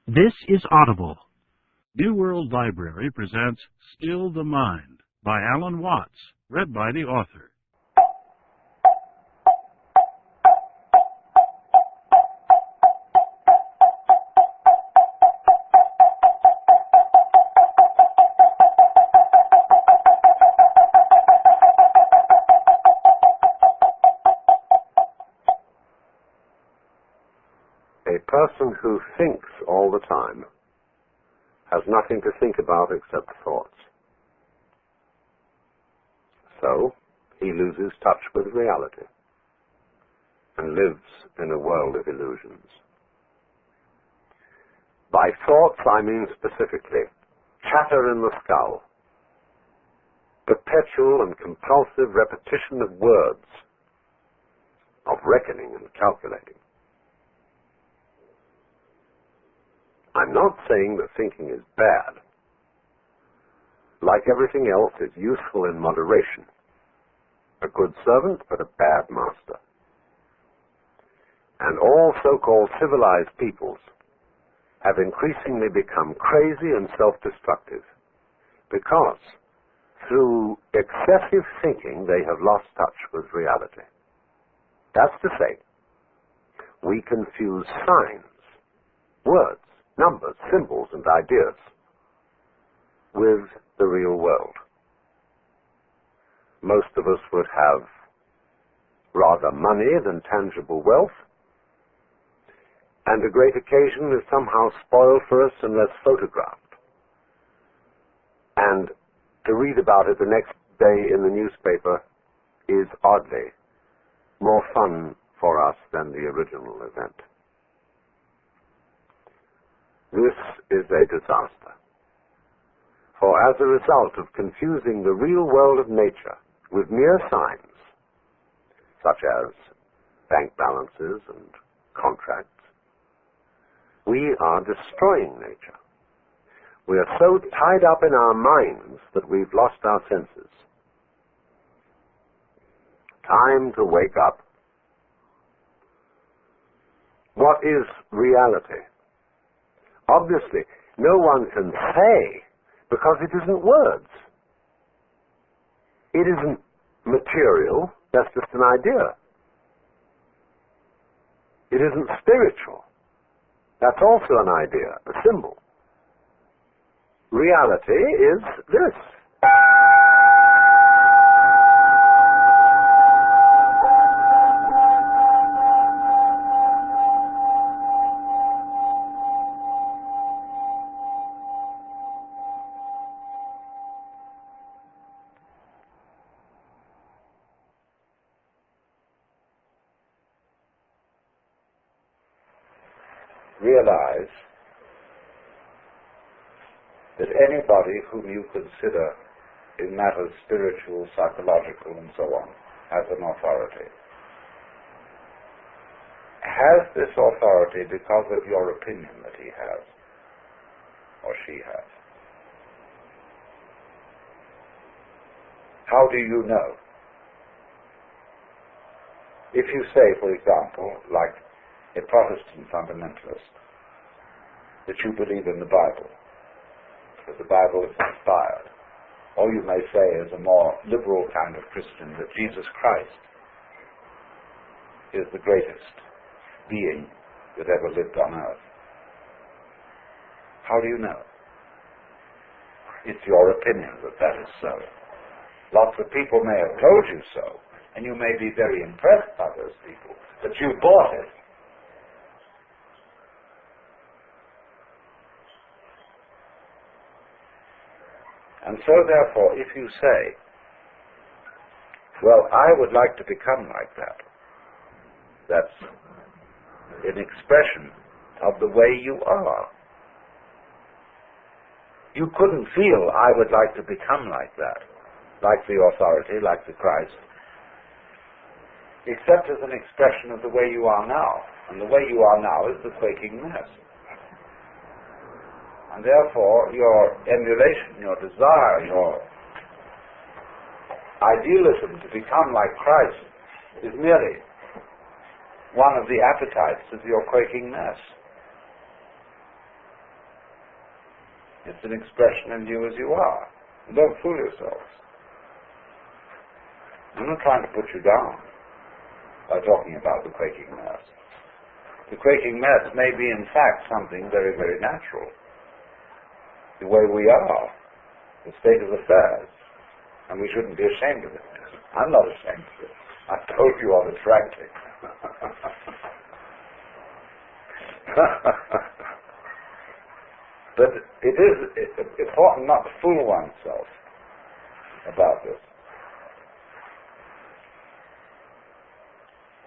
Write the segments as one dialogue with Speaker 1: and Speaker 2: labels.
Speaker 1: This is Audible. New World Library presents Still the Mind by Alan Watts, read by the author.
Speaker 2: A person who thinks all the time has nothing to think about except thoughts. So, he loses touch with reality and lives in a world of illusions. By thoughts, I mean specifically chatter in the skull, perpetual and compulsive repetition of words, of reckoning and calculating. I'm not saying that thinking is bad. Like everything else, it's useful in moderation. A good servant, but a bad master. And all so-called civilized peoples have increasingly become crazy and self-destructive because through excessive thinking they have lost touch with reality. That's to say, we confuse signs, words, numbers, symbols, and ideas with the real world. Most of us would have rather money than tangible wealth, and a great occasion is somehow spoiled for us unless photographed. And to read about it the next day in the newspaper is oddly more fun for us than the original event. This is a disaster. For as a result of confusing the real world of nature with mere signs, such as bank balances and contracts, we are destroying nature. We are so tied up in our minds that we've lost our senses. Time to wake up. What is reality? Obviously, no one can say, because it isn't words. It isn't material, that's just an idea. It isn't spiritual, that's also an idea, a symbol. Reality is this.
Speaker 3: Realize that anybody whom you consider in matters spiritual, psychological, and so on, has an authority. Has this authority because of your opinion that he has, or she has? How do you know? If you say, for example, like a Protestant fundamentalist, that you believe in the Bible, that the Bible is inspired, or you may say as a more liberal kind of Christian that Jesus Christ is the greatest being that ever lived on earth. How do you know? It's your opinion that that is so. Lots of people may have told you so, and you may be very impressed by those people, but you bought it. And so, therefore, if you say, well, I would like to become like that, that's an expression of the way you are. You couldn't feel, I would like to become like that, like the authority, like the Christ, except as an expression of the way you are now. And the way you are now is the quaking mess. And therefore, your emulation, your desire, your idealism to become like Christ is merely one of the appetites of your quaking mess. It's an expression of you as you are. And don't fool yourselves. I'm not trying to put you down by talking about the quaking mass. The quaking mass may be in fact something very, very natural. The way we are, the state of affairs, and we shouldn't be ashamed of it. I'm not ashamed of it. I told you on the frankly. But it is important not to fool oneself about this.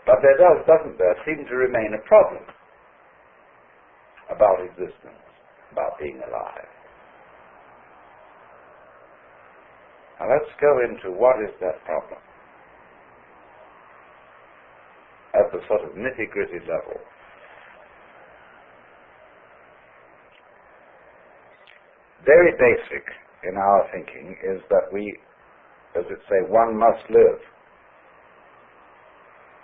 Speaker 3: But there doesn't there seem to remain a problem about existence, about being alive. Now let's go into what is that problem at the sort of nitty-gritty level. Very basic in our thinking is that we, as it say, one must live.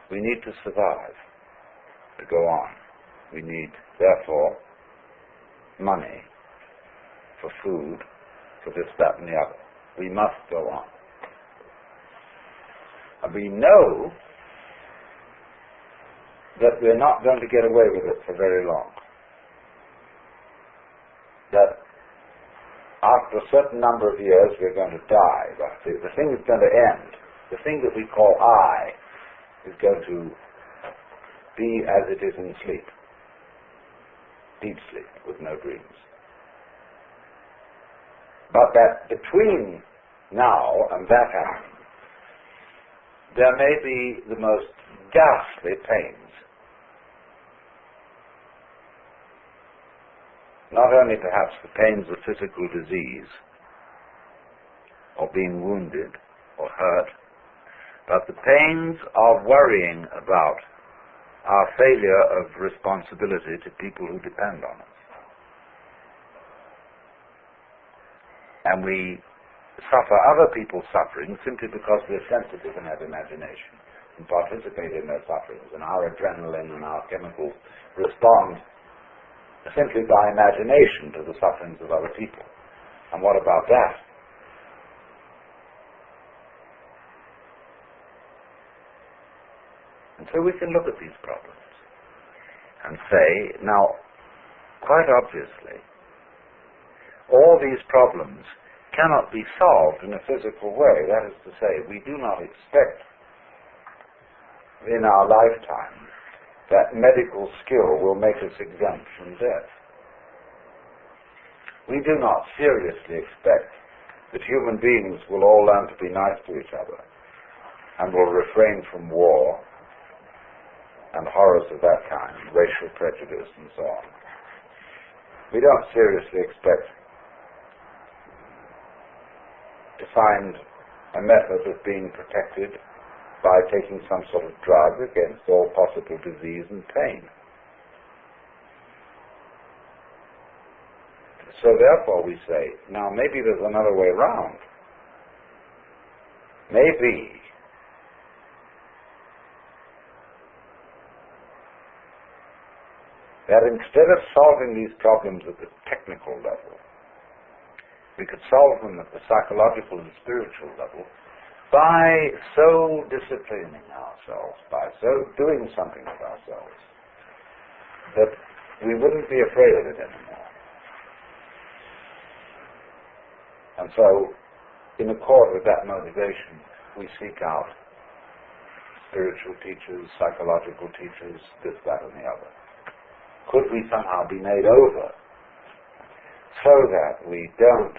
Speaker 3: We need to survive, to go on. We need, therefore, money for food, for this, that, and the other. We must go on. And we know that we're not going to get away with it for very long. That after a certain number of years we're going to die. The thing is going to end. The thing that we call I is going to be as it is in sleep. Deep sleep with no dreams. But that between now and that happening, there may be the most ghastly pains. Not only perhaps the pains of physical disease, or being wounded, or hurt, but the pains of worrying about our failure of responsibility to people who depend on us. And we suffer other people's suffering simply because we're sensitive and have imagination and participate in their sufferings, and our adrenaline and our chemicals respond simply by imagination to the sufferings of other people. And what about that? And so we can look at these problems and say, now, quite obviously, all these problems cannot be solved in a physical way. That is to say, we do not expect in our lifetime that medical skill will make us exempt from death. We do not seriously expect that human beings will all learn to be nice to each other and will refrain from war and horrors of that kind, racial prejudice and so on. We don't seriously expect to find a method of being protected by taking some sort of drug against all possible disease and pain. So therefore we say, now maybe there's another way around. Maybe that instead of solving these problems at the technical level, we could solve them at the psychological and spiritual level by so disciplining ourselves, by so doing something with ourselves, that we wouldn't be afraid of it anymore. And so, in accord with that motivation, we seek out spiritual teachers, psychological teachers, this, that, and the other. Could we somehow be made over so that we don't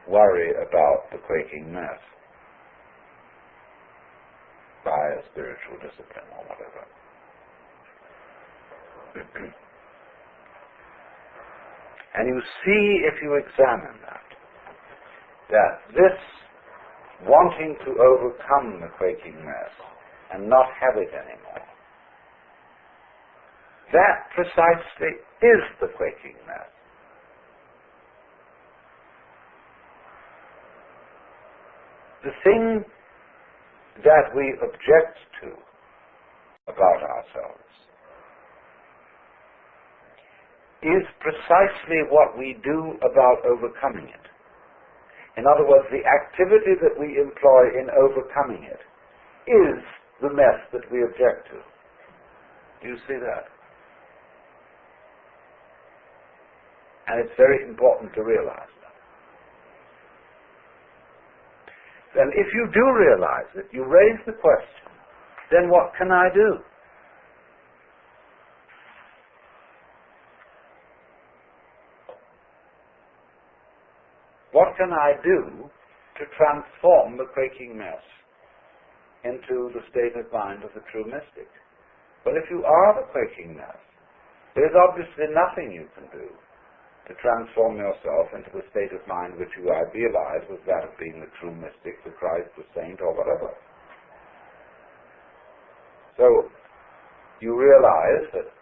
Speaker 3: worry about the quaking mass by a spiritual discipline or whatever? And you see, if you examine that this wanting to overcome the quaking mass and not have it anymore, that precisely is the quaking mass. The thing that we object to about ourselves is precisely what we do about overcoming it. In other words, the activity that we employ in overcoming it is the mess that we object to. Do you see that? And it's very important to realize that. Then if you do realize it, you raise the question, then what can I do? What can I do to transform the quaking mess into the state of mind of the true mystic? Well, if you are the quaking mess, there's obviously nothing you can do to transform yourself into the state of mind which you idealize as that of being the true mystic, the Christ, the saint, or whatever. So, you realize that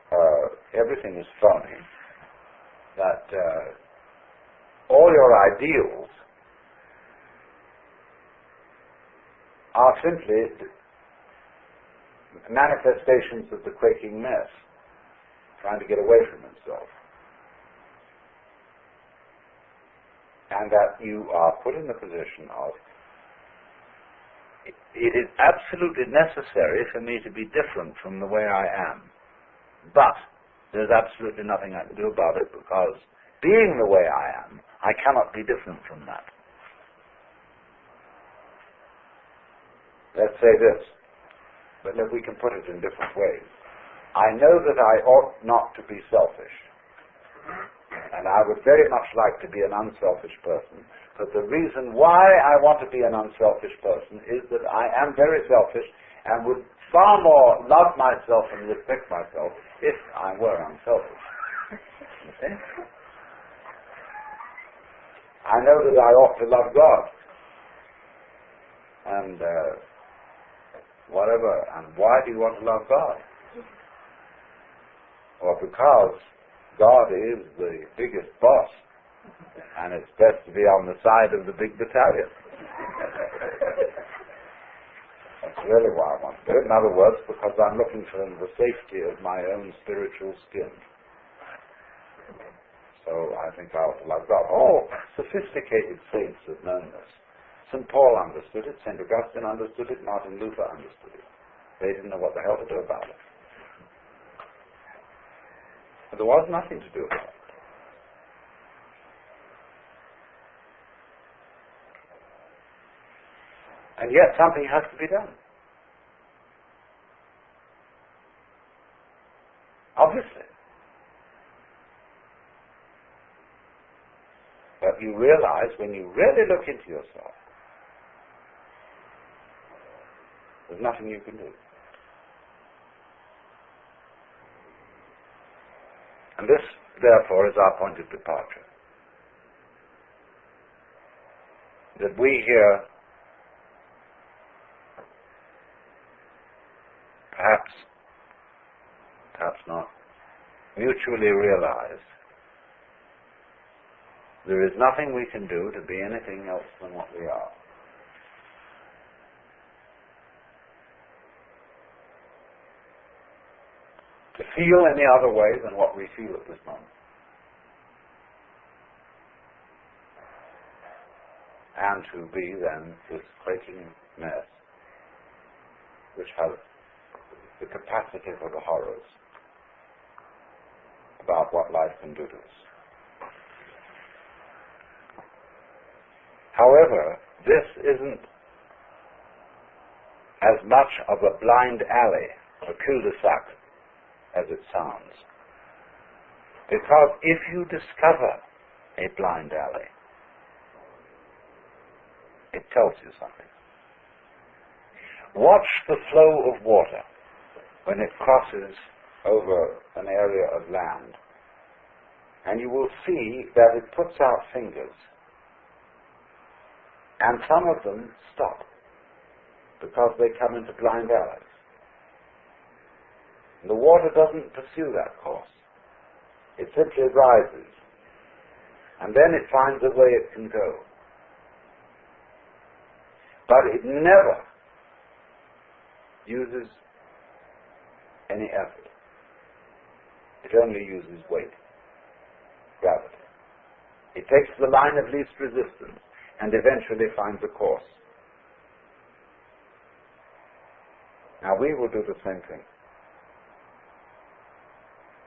Speaker 3: everything is phony, that all your ideals are simply manifestations of the quaking mess, trying to get away from himself. And that you are put in the position of, it is absolutely necessary for me to be different from the way I am. But there's absolutely nothing I can do about it, because being the way I am, I cannot be different from that. Let's say this, but we can put it in different ways. I know that I ought not to be selfish, and I would very much like to be an unselfish person, but the reason why I want to be an unselfish person is that I am very selfish and would far more love myself and respect myself if I were unselfish. You see? I know that I ought to love God, and whatever, and why do you want to love God? Well, because God is the biggest boss, and it's best to be on the side of the big battalion. That's really why I want to do it. In other words, because I'm looking for the safety of my own spiritual skin. So I think I ought to love God. All sophisticated saints have known this. St. Paul understood it, St. Augustine understood it, Martin Luther understood it. They didn't know what the hell to do about it. But there was nothing to do about it. And yet something has to be done. Obviously. But you realize, when you really look into yourself, there's nothing you can do. And this, therefore, is our point of departure. That we here, perhaps not, mutually realize there is nothing we can do to be anything else than what we are. To feel any other way than what we feel at this moment. And to be then this quaking mess which has the capacity for the horrors about what life can do to us. However, this isn't as much of a blind alley, a cul-de-sac, as it sounds. Because if you discover a blind alley, it tells you something. Watch the flow of water when it crosses over an area of land, and you will see that it puts out fingers, and some of them stop because they come into blind alleys. The water doesn't pursue that course. It simply rises, and then it finds a way it can go. But it never uses any effort. It only uses weight. gravity. It takes the line of least resistance and eventually finds a course. Now we will do the same thing.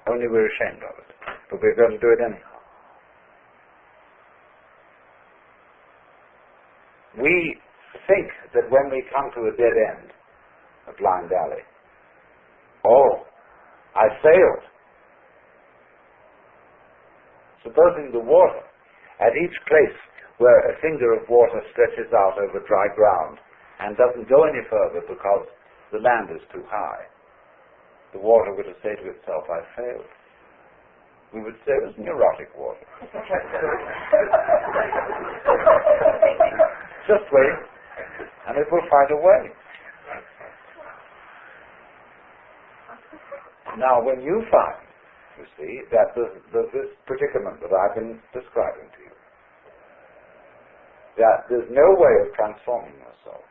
Speaker 3: Only we're ashamed of it. But we're going to do it anyhow. We think that when we come to a dead end, a blind alley, oh, I failed. Supposing the water, at each place where a finger of water stretches out over dry ground and doesn't go any further because the land is too high, the water would say to itself, I failed. We would say it was neurotic water. Just wait, and it will find a way. Now, when you find, you see, that this predicament that I've been describing to you, that there's no way of transforming yourself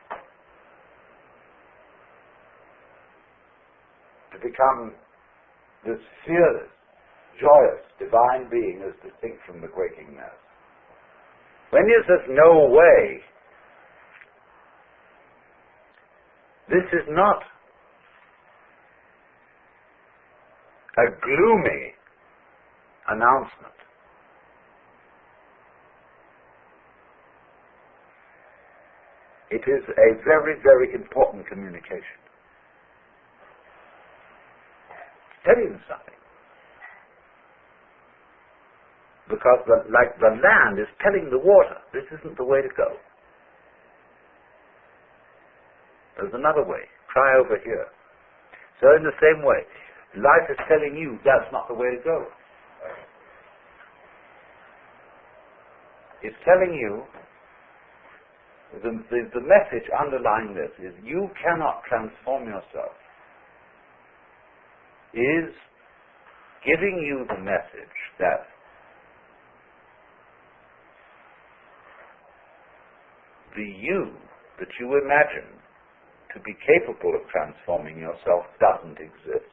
Speaker 3: to become this fearless, joyous, divine being as distinct from the quaking mass. When you say no way, this is not a gloomy announcement. It is a very, very important communication. It's telling you something. Because like the land is telling the water, this isn't the way to go. There's another way. Try over here. So in the same way, life is telling you that's not the way to go. It's telling you, the message underlying this is you cannot transform yourself. Is giving you the message that the you that you imagine to be capable of transforming yourself doesn't exist.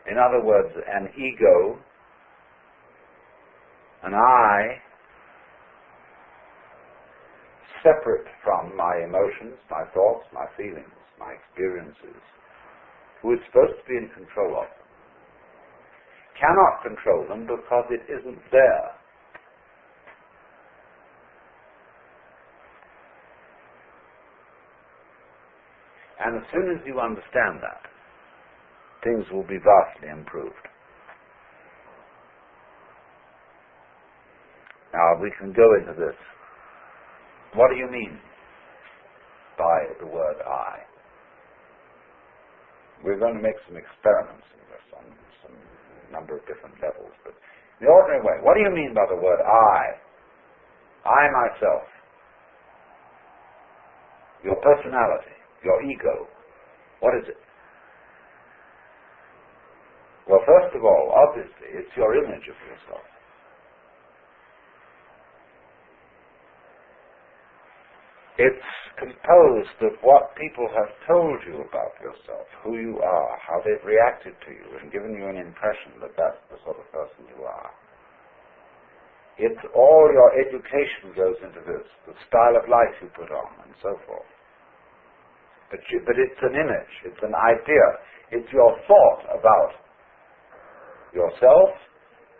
Speaker 3: In other words, an ego, an I, separate from my emotions, my thoughts, my feelings, my experiences, who is supposed to be in control of them, cannot control them because it isn't there. And as soon as you understand that, things will be vastly improved. Now we can go into this. What do you mean by the word I? We're going to make some experiments in this on some number of different levels, but in the ordinary way, what do you mean by the word I? I myself, your personality, your ego, what is it? Well, first of all, obviously, it's your image of yourself. It's composed of what people have told you about yourself, who you are, how they've reacted to you, and given you an impression that that's the sort of person you are. It's all your education goes into this, the style of life you put on, and so forth. But it's an image, it's an idea, it's your thought about yourself,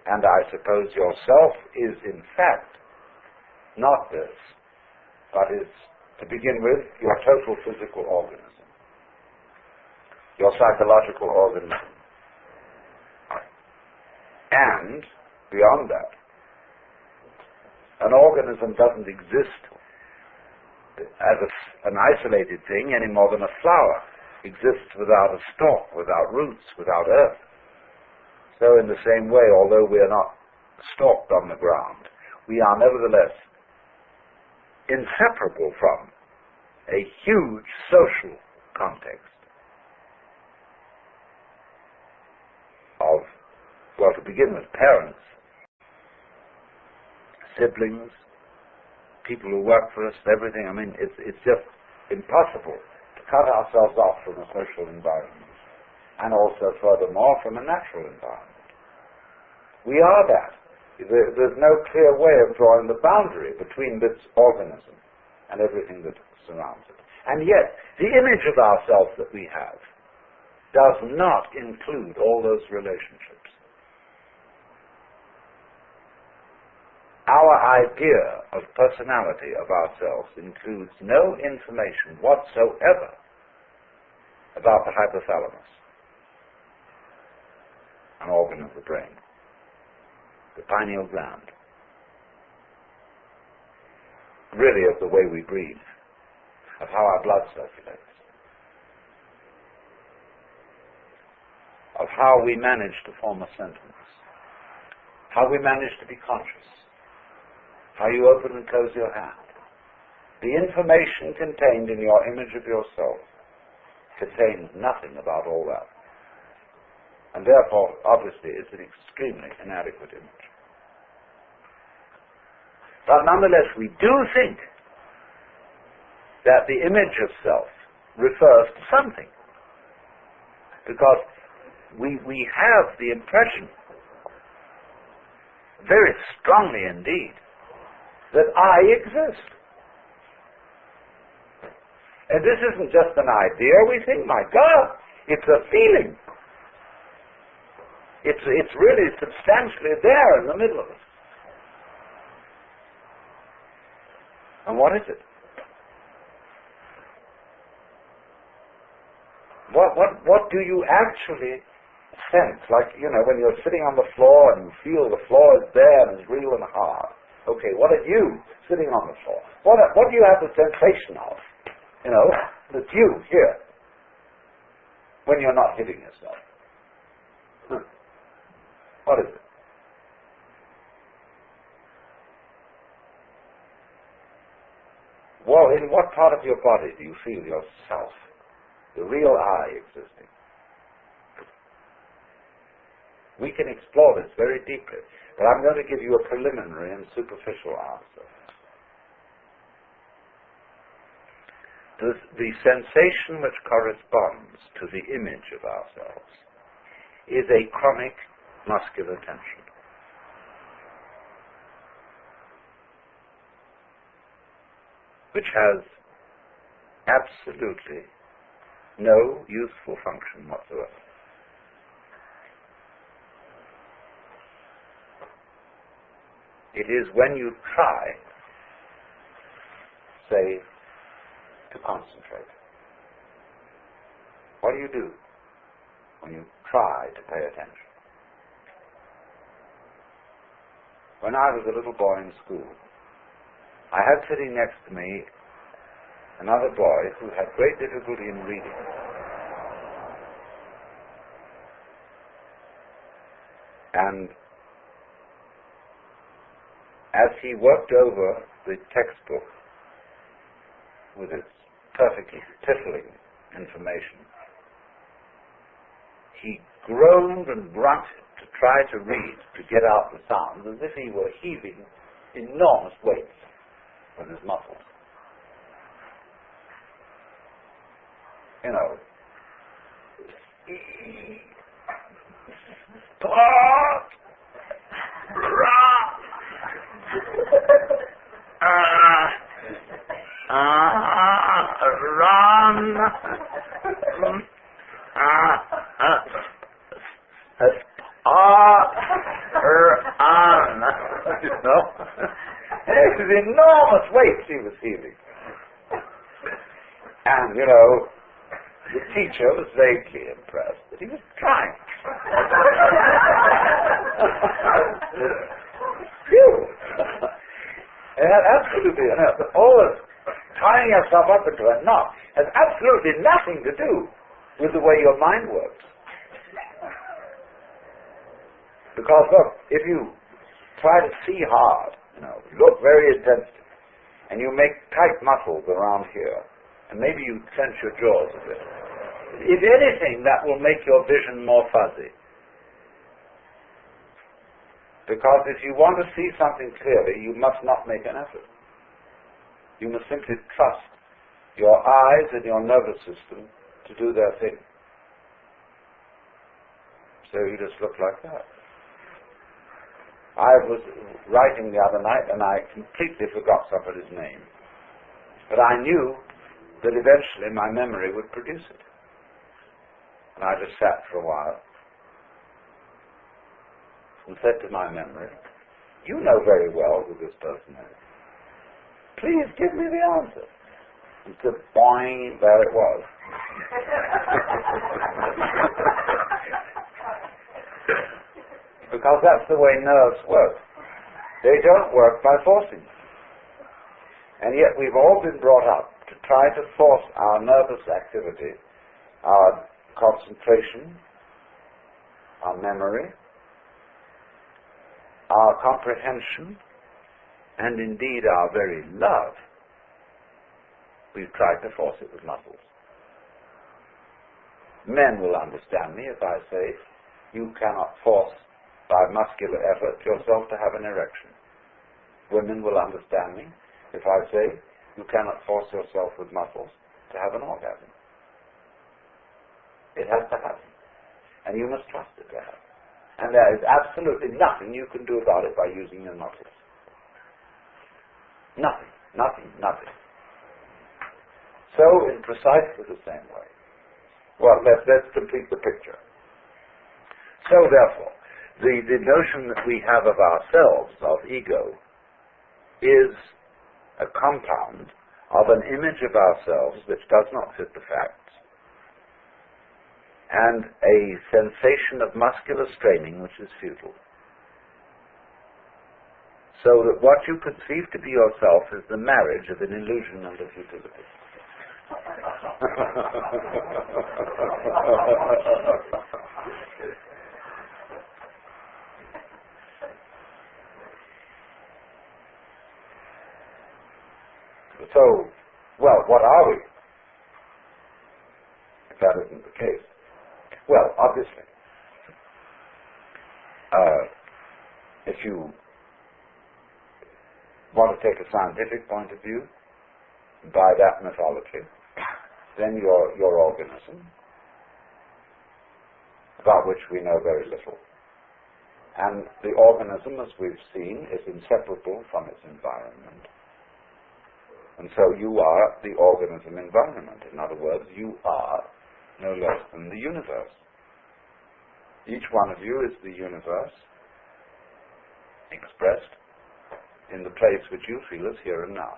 Speaker 3: and I suppose yourself is in fact not this, but is, to begin with, your total physical organism, your psychological organism. And, beyond that, an organism doesn't exist as an isolated thing any more than a flower exists without a stalk, without roots, without earth. So in the same way, although we are not stalked on the ground, we are nevertheless inseparable from a huge social context of, well, to begin with, parents, siblings, people who work for us, everything. I mean, it's just impossible to cut ourselves off from a social environment, and also, furthermore, from a natural environment. We are that. There's no clear way of drawing the boundary between this organism and everything that surrounds it. And yet, the image of ourselves that we have does not include all those relationships. Our idea of personality of ourselves includes no information whatsoever about the hypothalamus, an organ of the brain, the pineal gland, really of the way we breathe, of how our blood circulates, of how we manage to form a sentence, how we manage to be conscious, how you open and close your hand. The information contained in your image of yourself contains nothing about all that. And therefore, obviously, it's an extremely inadequate image. But nonetheless, we do think that the image of self refers to something. Because we have the impression, very strongly indeed, that I exist. And this isn't just an idea. We think, my God, it's a feeling. It's really substantially there in the middle of us. And what is it? What do you actually sense? Like, when you're sitting on the floor and you feel the floor is there and it's real and hard. Okay, what are you sitting on the floor? What do you have the sensation of? That's you here. When you're not hitting yourself. What is it? Well, in what part of your body do you feel yourself? The real I existing. We can explore this very deeply, but I'm going to give you a preliminary and superficial answer. The sensation which corresponds to the image of ourselves is a chronic muscular tension. Which has absolutely no useful function whatsoever. It is when you try, say, to concentrate. What do? When you try to pay attention. When I was a little boy in school, I had sitting next to me another boy who had great difficulty in reading. And as he worked over the textbook with its perfectly tickling information, he groaned and grunted to try to read, to get out the sounds, as if he were heaving enormous weights with his muscles. Run. It was enormous weights he was heaving. And, the teacher was vaguely impressed that he was trying. And absolutely, always tying yourself up into a knot has absolutely nothing to do with the way your mind works. Because, look, if you try to see hard, look very intensely, and you make tight muscles around here, and maybe you clench your jaws a bit, if anything, that will make your vision more fuzzy. Because if you want to see something clearly, you must not make an effort. You must simply trust your eyes and your nervous system to do their thing. So you just look like that. I was writing the other night and I completely forgot somebody's name. But I knew that eventually my memory would produce it. And I just sat for a while and said to my memory, "You know very well who this person is. Please give me the answer." And so, boing, there it was. Because that's the way nerves work. They don't work by forcing. And yet we've all been brought up to try to force our nervous activity, our concentration, our memory, our comprehension, and indeed our very love. We've tried to force it with muscles. Men will understand me if I say, you cannot force by muscular effort yourself to have an erection. Women will understand me if I say, you cannot force yourself with muscles to have an orgasm. It has to happen. And you must trust it to happen. And there is absolutely nothing you can do about it by using your muscles. Nothing, nothing, nothing. So in precisely the same way. Well, let's complete the picture. So therefore, the notion that we have of ourselves, of ego, is a compound of an image of ourselves which does not fit the facts, and a sensation of muscular straining which is futile. So that what you conceive to be yourself is the marriage of an illusion and a futility. So, well, what are we? If that isn't the case. Well, obviously, if you want to take a scientific point of view, by that mythology, then your organism, about which we know very little. And the organism, as we've seen, is inseparable from its environment. And so you are the organism environment. In other words, you are no less than the universe. Each one of you is the universe expressed in the place which you feel is here and now.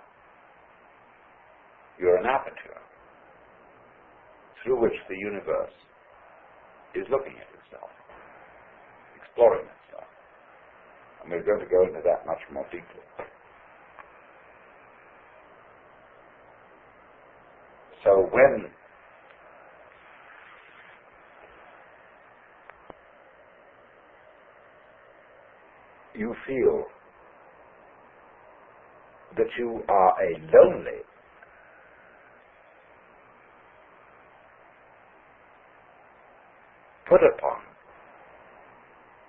Speaker 3: You're an aperture through which the universe is looking at itself, exploring itself. And we're going to go into that much more deeply. So when you feel that you are a lonely, put upon,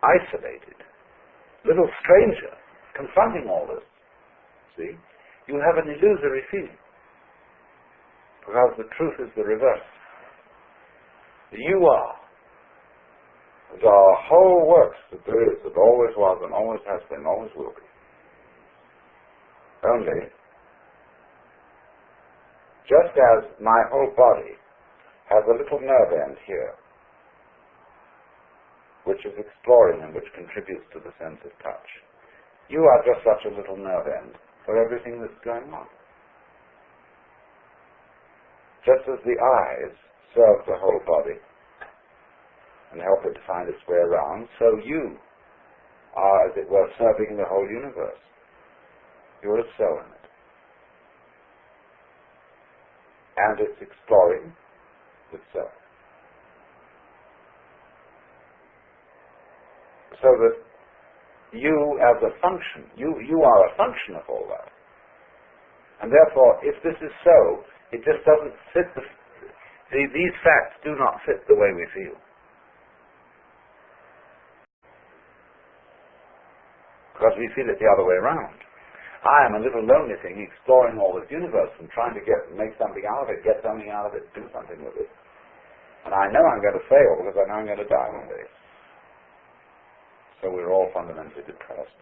Speaker 3: isolated, little stranger confronting all this, see, you have an illusory feeling. Because the truth is the reverse. You are. The whole works that there is, that always was and always has been, always will be. Only, just as my whole body has a little nerve end here, which is exploring and which contributes to the sense of touch, you are just such a little nerve end for everything that's going on. Just as the eyes serve the whole body and help it to find its way around, so you are, as it were, serving the whole universe. You're a cell in it. And it's exploring itself. So that you as a function, you are a function of all that. And therefore, if this is so, it just doesn't fit these facts do not fit the way we feel. Because we feel it the other way around. I am a little lonely thing exploring all this universe and trying to make something out of it, get something out of it, do something with it. And I know I'm going to fail because I know I'm going to die one day. So we're all fundamentally depressed.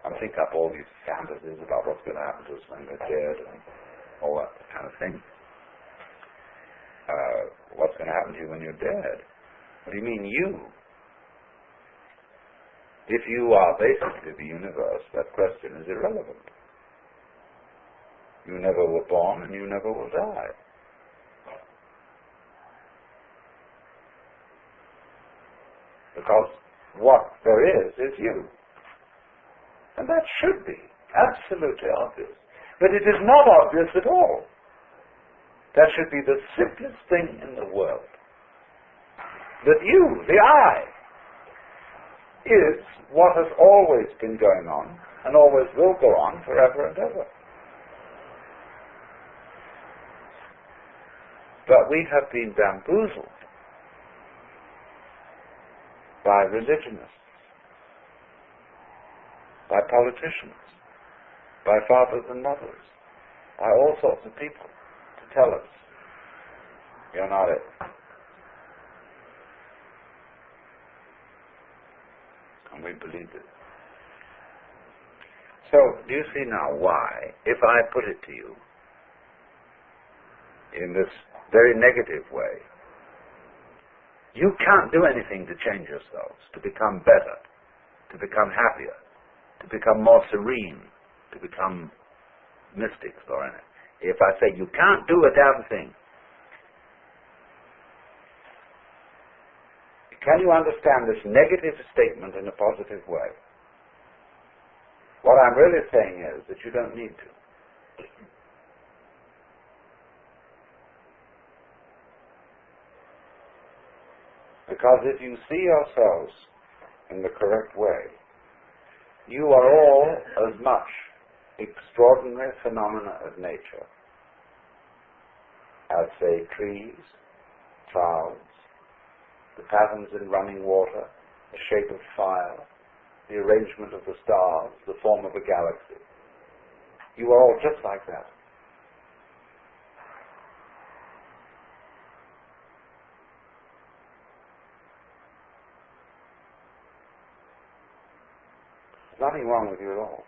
Speaker 3: And think up all these fantasies about what's going to happen to us when we're dead and all that kind of thing. What's going to happen to you when you're dead? What do you mean you? If you are basically the universe, that question is irrelevant. You never were born and you never will die. Because what there is you. And that should be absolutely obvious. But it is not obvious at all. That should be the simplest thing in the world. That you, the I, is what has always been going on and always will go on forever and ever. But we have been bamboozled by religionists, by politicians, by fathers and mothers, by all sorts of people to tell us, you're not it. And we believed it. So, do you see now why, if I put it to you in this very negative way, you can't do anything to change yourselves, to become better, to become happier, to become more serene, to become mystics or anything. If I say you can't do a damn thing, can you understand this negative statement in a positive way? What I'm really saying is that you don't need to. Because if you see yourselves in the correct way, you are all as much extraordinary phenomena of nature as, say, trees, clouds, the patterns in running water, the shape of fire, the arrangement of the stars, the form of a galaxy. You are all just like that. There's nothing wrong with you at all.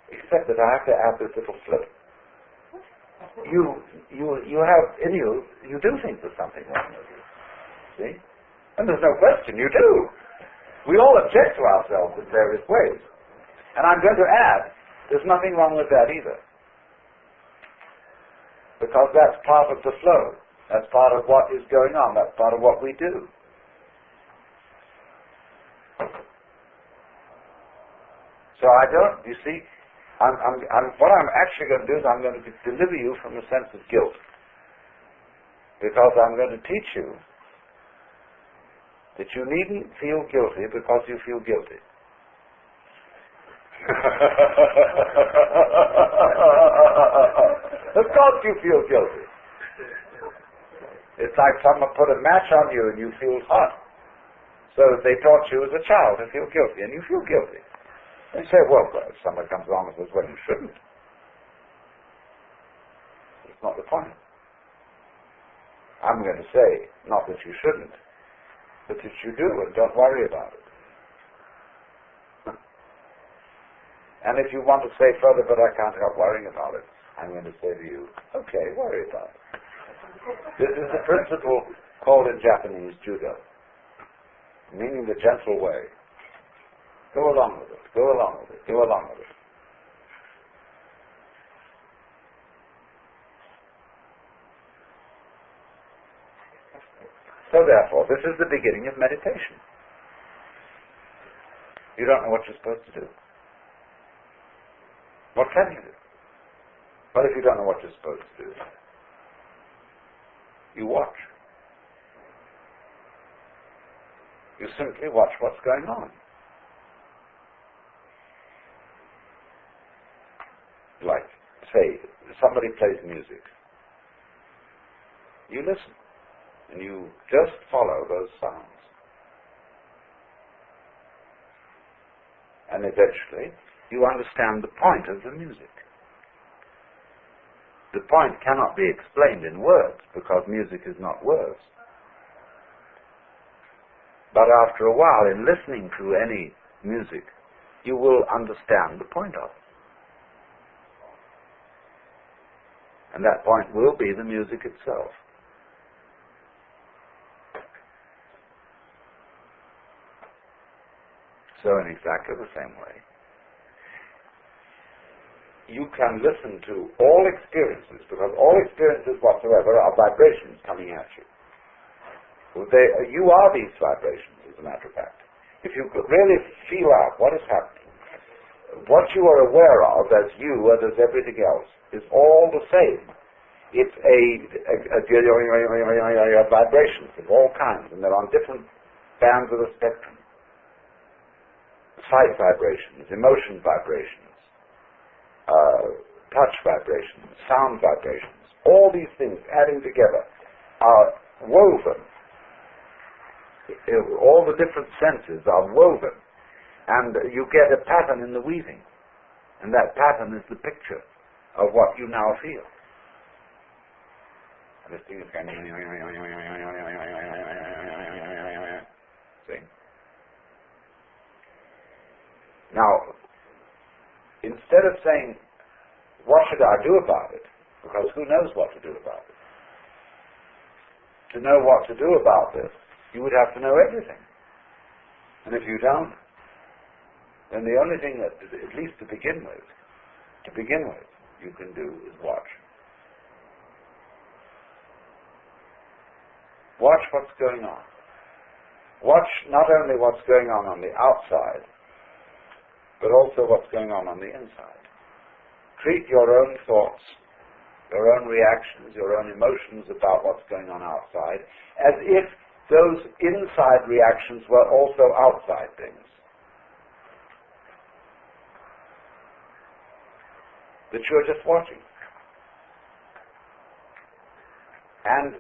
Speaker 3: Except that I have to add this little flip. You have in you, you do think there's something wrong with you. See? And there's no question, you do. We all object to ourselves in various ways. And I'm going to add, there's nothing wrong with that either. Because that's part of the flow. That's part of what is going on. That's part of what we do. So I don't, you see, what I'm actually going to do is I'm going to deliver you from a sense of guilt. Because I'm going to teach you that you needn't feel guilty because you feel guilty. Of course you feel guilty. It's like someone put a match on you and you feel hot. So they taught you as a child to feel guilty, and you feel guilty. They say, well, if somebody comes along and says, well, you shouldn't. It's not the point. I'm going to say, not that you shouldn't, but that you do, and don't worry about it. And if you want to say further, but I can't help worrying about it, I'm going to say to you, okay, worry about it. This is the principle called in Japanese judo, meaning the gentle way. Go along with it, go along with it, go along with it. So therefore, this is the beginning of meditation. You don't know what you're supposed to do. What can you do? What if you don't know what you're supposed to do? You watch. You simply watch what's going on. Like, say, somebody plays music. You listen, and you just follow those sounds. and eventually you understand the point of the music. The point cannot be explained in words, because music is not words. But after a while, in listening to any music, you will understand the point of it. And that point will be the music itself. So in exactly the same way, you can listen to all experiences, because all experiences whatsoever are vibrations coming at you. You are these vibrations, as a matter of fact. If you could really feel out what is happening, what you are aware of as you and as everything else is all the same. It's a vibrations of all kinds, and they're on different bands of the spectrum. Sight vibrations, emotion vibrations, touch vibrations, sound vibrations. All these things adding together are woven. All the different senses are woven, and you get a pattern in the weaving, and that pattern is the picture of what you now feel. This thing is kind of see? Now, instead of saying, what should I do about it? Because who knows what to do about it? To know what to do about this, you would have to know everything. And if you don't, then the only thing that, at least to begin with, you can do is watch. Watch what's going on. Watch not only what's going on the outside, but also what's going on the inside. Treat your own thoughts, your own reactions, your own emotions about what's going on outside, as if those inside reactions were also outside things. That you're just watching. And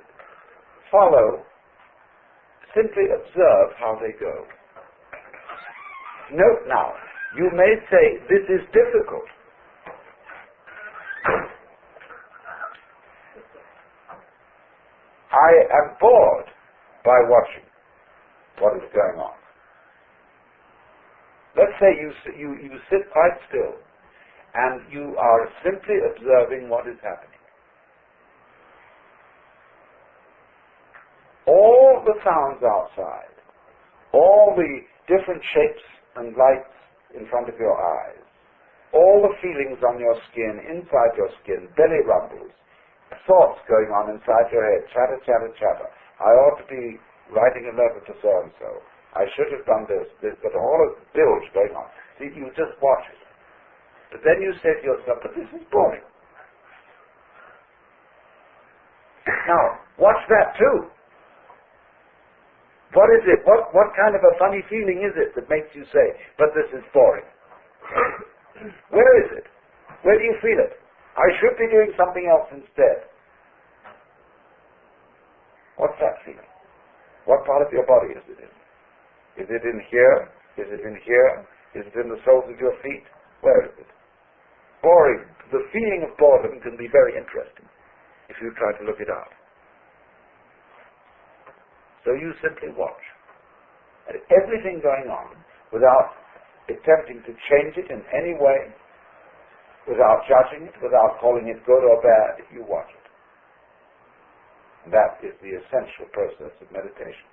Speaker 3: follow, simply observe how they go. Note now, you may say, this is difficult. I am bored by watching what is going on. Let's say you sit quite still and you are simply observing what is happening. All the sounds outside, all the different shapes and lights in front of your eyes, all the feelings on your skin, inside your skin, belly rumbles, thoughts going on inside your head, chatter, chatter, chatter. I ought to be writing a letter to so-and-so. I should have done this, but all of the bilge going on. See, you just watch it. But then you say to yourself, but this is boring. Now, watch that too. What is it? What kind of a funny feeling is it that makes you say, but this is boring? Where is it? Where do you feel it? I should be doing something else instead. What's that feeling? What part of your body is it in? Is it in here? Is it in here? Is it in the soles of your feet? Where is it? Boring. The feeling of boredom can be very interesting if you try to look it out. So you simply watch at everything going on without attempting to change it in any way, without judging it, without calling it good or bad. You watch it. And that is the essential process of meditation.